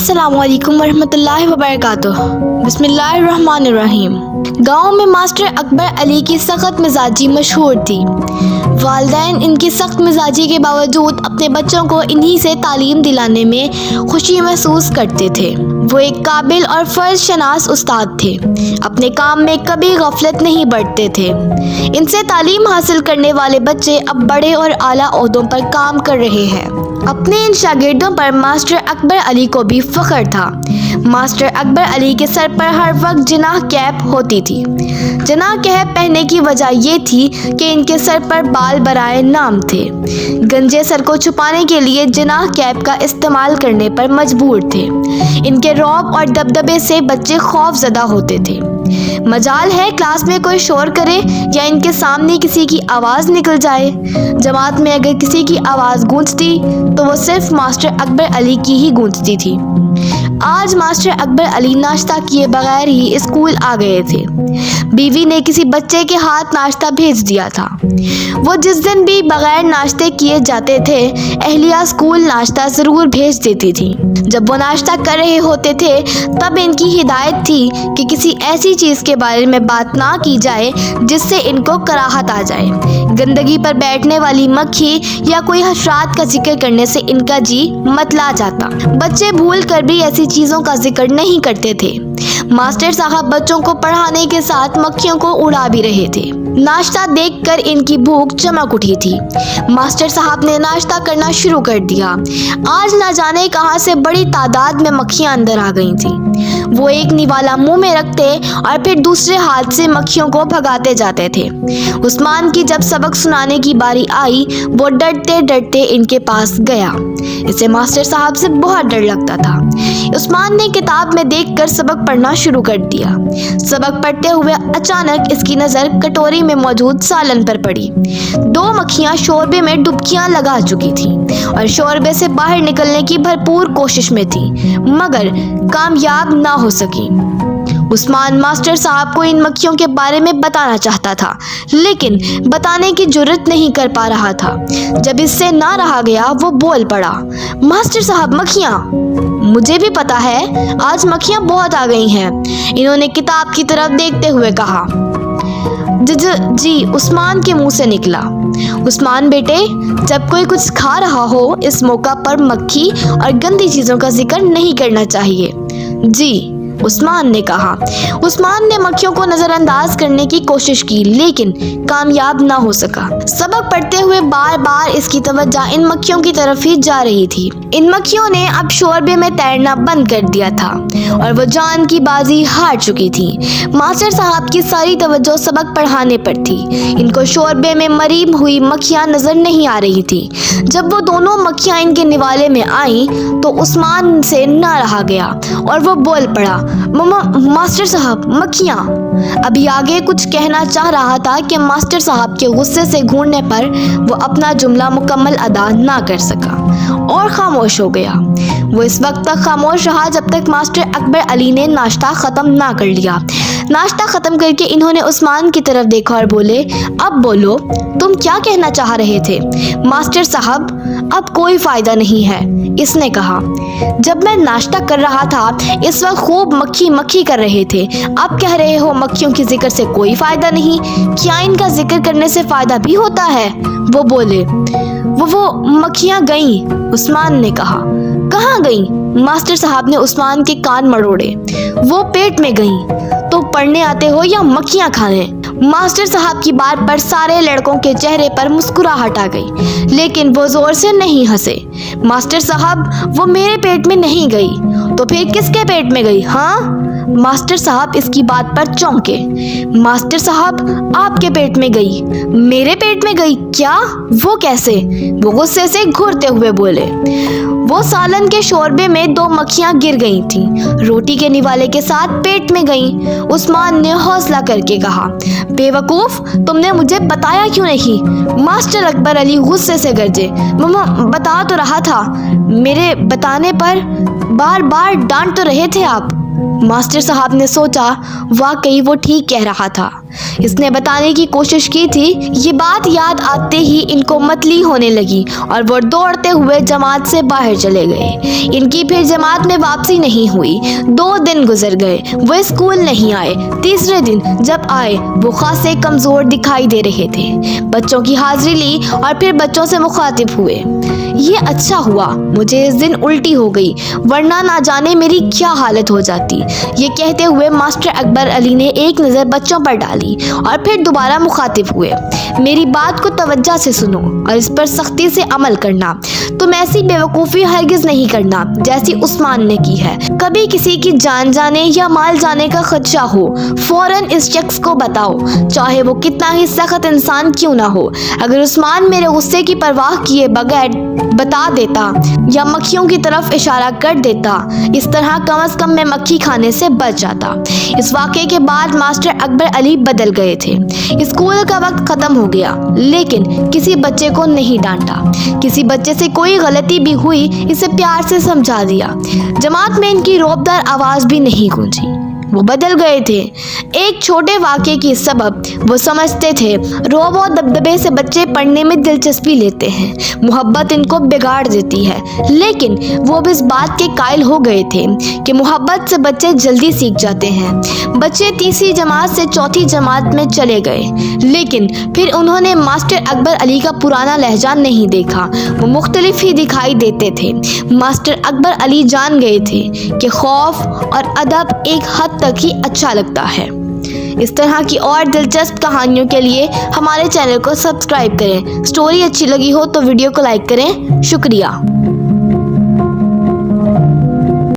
अस्सलाम वालेकुम वरहमतुल्लाहि वबरकातुह। बिस्मिल्लाहिर्रहमानिर्रहीम। गाँव में मास्टर अकबर अली की सख्त मिजाजी मशहूर थी। वालिदैन इनकी सख्त मिजाजी के बावजूद अपने बच्चों को इन्हीं से तालीम दिलाने में खुशी महसूस करते थे। वो एक काबिल और फ़र्ज शनास उस्ताद थे। अपने काम में कभी गफलत नहीं बरतते थे। इनसे तालीम हासिल करने वाले बच्चे अब बड़े और आला ओहदों पर काम कर रहे हैं। अपने इन शागिर्दों पर मास्टर अकबर अली को भी फ़ख्र था। मास्टर अकबर अली के सर पर हर वक्त जिनाह कैप होती थी। जिनाह कैप पहनने की वजह ये थी कि इनके सर पर बाल बराए नाम थे। गंजे सर को छुपाने के लिए जिनाह कैप का इस्तेमाल करने पर मजबूर थे। इनके रौब और दबदबे से बच्चे खौफजदा होते थे। मजाल है क्लास में कोई शोर करे या इनके सामने किसी की आवाज़ निकल जाए। जमात में अगर किसी की आवाज़ गूंजती तो वो सिर्फ मास्टर अकबर अली की ही गूंजती थी। आज मास्टर अकबर अली नाश्ता किए बगैर ही स्कूल आ गए थे। बीवी ने किसी बच्चे के हाथ नाश्ता भेज दिया था। वो जिस दिन भी बगैर नाश्ते किए जाते थे, अहलिया स्कूल नाश्ता ज़रूर भेज देती थी। जब वो नाश्ता कर रहे होते थे तब इनकी हिदायत थी कि किसी ऐसी चीज़ के बारे में बात ना की जाए जिससे इनको कराहत आ जाए। गंदगी पर बैठने वाली मक्खी या कोई हशरात का जिक्र करने से इनका जी मतला जाता। बच्चे भूल कर भी ऐसी चीज़ों का जिक्र नहीं करते थे। मास्टर साहब बच्चों को पढ़ाने के साथ मक्खियों को उड़ा भी रहे थे। नाश्ता देखकर इनकी भूख चमक उठी थी। मास्टर साहब ने नाश्ता करना शुरू कर दिया। आज ना जाने कहां से बड़ी तादाद में मक्खियां अंदर आ गई थीं। वो एक निवाला मुंह में रखते और फिर दूसरे हाथ से मक्खियों को भगाते जाते थे। उस्मान की जब सबक सुनाने की बारी आई, वो डरते डरते इनके पास गया। इसे मास्टर साहब से बहुत डर लगता था। उस्मान ने किताब में देखकर सबक पढ़ना शुरू कर दिया। सबक पढ़ते हुए अचानक इसकी नज़र कटोरी में मौजूद सालन पर पड़ी। 2 मक्खियां शोरबे में डुबकियां लगा चुकी थीं और शोरबे से बाहर निकलने की भरपूर कोशिश में थीं, मगर कामयाब ना हो सकी। उस्मान मास्टर साहब को इन मक्खियों के बारे में बताना चाहता था, लेकिन बताने की जुर्रत नहीं कर पा रहा था। जब इससे ना रहा गया, वो बोल पड़ा, मास्टर साहब मक्खियाँ? मुझे भी पता है, आज मक्खियाँ बहुत आ गई हैं। इन्होंने किताब की तरफ देखते हुए कहा। जी, उस्मान के मुंह से निकला। उस्मान बेटे, जब कोई कुछ खा रहा हो, इस मौका पर मक्खी और गंदी चीज़ों का जिक्र नहीं करना चाहिए। जी, उस्मान ने कहा। उस्मान ने मक्खियों को नज़रअंदाज करने की कोशिश की, लेकिन कामयाब ना हो सका। सबक पढ़ते हुए बार बार इसकी तवज्जो इन मक्खियों की तरफ ही जा रही थी। इन मक्खियों ने अब शोरबे में तैरना बंद कर दिया था और वो जान की बाजी हार चुकी थी। मास्टर साहब की सारी तवज्जो सबक पढ़ाने पर थी। इनको शोरबे में मरी हुई मक्खियाँ नजर नहीं आ रही थी। जब वो दोनों मक्खियाँ इनके निवाले में आईं तो उस्मान से ना रहा गया और वो बोल पड़ा, मास्टर साहब मक्खियाँ। अभी आगे कुछ कहना चाह रहा था कि मास्टर साहब के गुस्से से घूरने पर वो अपना जुमला मुकम्मल अदा ना कर सका और खामोश हो गया। वो इस वक्त तक खामोश रहा जब तक मास्टर अकबर अली ने नाश्ता ख़त्म ना कर लिया। नाश्ता ख़त्म करके इन्होंने उस्मान की तरफ देखा और बोले, अब बोलो, तुम क्या कहना चाह रहे थे? मास्टर साहब, अब कोई फ़ायदा नहीं है, इसने कहा। जब मैं नाश्ता कर रहा था इस वक्त खूब मक्खी मक्खी कर रहे थे। आप कह रहे हो मक्खियों के जिक्र से कोई फ़ायदा नहीं। क्या इनका जिक्र करने से फ़ायदा भी होता है? वो बोले। वो मक्खियाँ गईं, उस्मान ने कहा। कहाँ गईं? मास्टर साहब ने उस्मान के कान मरोड़े। वो पेट में गईं। तो पढ़ने आते हो या मक्खियाँ खाने? मास्टर साहब की बात पर सारे लड़कों के चेहरे पर मुस्कुराहट आ गई, लेकिन वो जोर से नहीं हंसे। मास्टर साहब, वो मेरे पेट में नहीं गई। तो फिर किसके पेट में गई? हाँ? मास्टर साहब इसकी बात पर चौंके। मास्टर साहब, आपके पेट में गई। मेरे पेट में गई? क्या? वो कैसे? वो गुस्से से घूरते हुए बोले। वो सालन के शोरबे में 2 मक्खियां गिर गई थीं। रोटी के निवाले के साथ पेट में गईं। उस्मान ने हौसला करके कहा, बेवकूफ़, तुमने मुझे बताया क्यों नहीं? मास्टर अकबर अली गुस्से से गरजे। मम्मा, बता तो रहा था। मेरे बताने पर बार बार डांट तो रहे थे आप। मास्टर साहब ने सोचा वाकई वो ठीक कह रहा था। इसने बताने की कोशिश की थी। ये बात याद आते ही इनको मतली होने लगी और वो दौड़ते हुए जमात से बाहर चले गए। इनकी फिर जमात में वापसी नहीं हुई। 2 दिन गुजर गए, वो स्कूल नहीं आए। तीसरे दिन जब आए वो खासे कमज़ोर दिखाई दे रहे थे। बच्चों की हाजिरी ली और फिर बच्चों से मुखातिब हुए। ये अच्छा हुआ मुझे इस दिन उल्टी हो गई, वरना ना जाने मेरी क्या हालत हो जाती। ये कहते हुए मास्टर अकबर अली ने एक नज़र बच्चों पर डाली और फिर दोबारा मुखातिब हुए। मेरी बात को तवज्जो से सुनो और इस पर सख्ती से अमल करना। तुम ऐसी बेवकूफ़ी हरगिज़ नहीं करना जैसी उस्मान ने की है। कभी किसी की जान जाने या माल जाने का खदशा हो, फ़ौरन इस शख्स को बताओ, चाहे वो कितना ही सख्त इंसान क्यों ना हो। अगर उस्मान मेरे गुस्से की परवाह किए बगैर बता देता या मक्खियों की तरफ इशारा कर देता, इस तरह कम से कम मैं मक्खी खाने से बच जाता। इस वाक़े के बाद मास्टर अकबर अली बदल गए थे। स्कूल का वक्त ख़त्म हो गया, लेकिन किसी बच्चे को नहीं डांटा। किसी बच्चे से कोई गलती भी हुई, इसे प्यार से समझा दिया। जमात में इनकी रौबदार आवाज़ भी नहीं गूंजी। वो बदल गए थे। एक छोटे वाक़े की सबब वो समझते थे रौब और दबदबे से बच्चे पढ़ने में दिलचस्पी लेते हैं, मोहब्बत इनको बिगाड़ देती है। लेकिन वो अब इस बात के कायल हो गए थे कि मोहब्बत से बच्चे जल्दी सीख जाते हैं। बच्चे तीसरी जमात से चौथी जमात में चले गए, लेकिन फिर उन्होंने मास्टर अकबर अली का पुराना लहजा नहीं देखा। वो मुख्तलिफ ही दिखाई देते थे। मास्टर अकबर अली जान गए थे कि खौफ और अदब एक हद तक ही अच्छा लगता है। इस तरह की और दिलचस्प कहानियों के लिए हमारे चैनल को सब्सक्राइब करें। स्टोरी अच्छी लगी हो तो वीडियो को लाइक करें। शुक्रिया।